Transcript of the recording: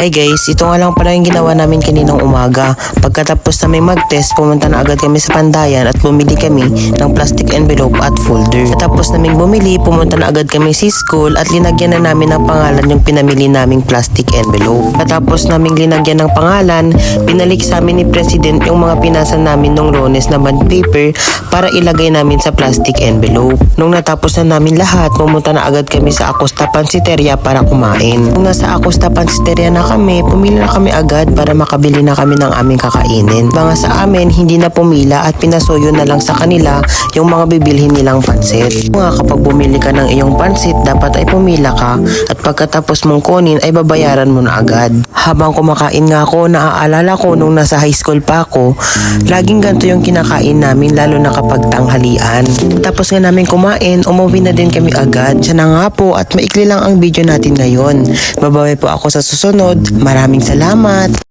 Hi guys, ito nga lang pala yung ginawa namin kaninang umaga. Pagkatapos namin mag-test, pumunta na agad kami sa Pandayan at bumili kami ng plastic envelope at folder. Tapos naming bumili, pumunta na agad kami sa school at linagyan na namin ng pangalan yung pinamili naming plastic envelope. Tapos naming linagyan ng pangalan, binalik sa amin ni President yung mga pinasa namin nung Lunes na bond paper para ilagay namin sa plastic envelope. Nung natapos na namin lahat, pumunta na agad kami sa Acosta Pansiteria para kumain. Nung nasa Acosta Pansiteria na kami, pumila na kami agad para makabili na kami ng aming kakainin. Mga sa amin, hindi na pumila at pinasuyo na lang sa kanila yung mga bibilhin nilang pansit. Nga kapag bumili ka ng iyong pansit, dapat ay pumila ka at pagkatapos mong kunin ay babayaran mo na agad. Habang kumakain nga ako, naaalala ko nung nasa high school pa ako, laging ganito yung kinakain namin lalo na kapag tanghalian. Tapos nga namin kumain, umuwi na din kami agad. Siya na nga po at maikli lang ang video natin ngayon. Babawi po ako sa susunod. Maraming salamat!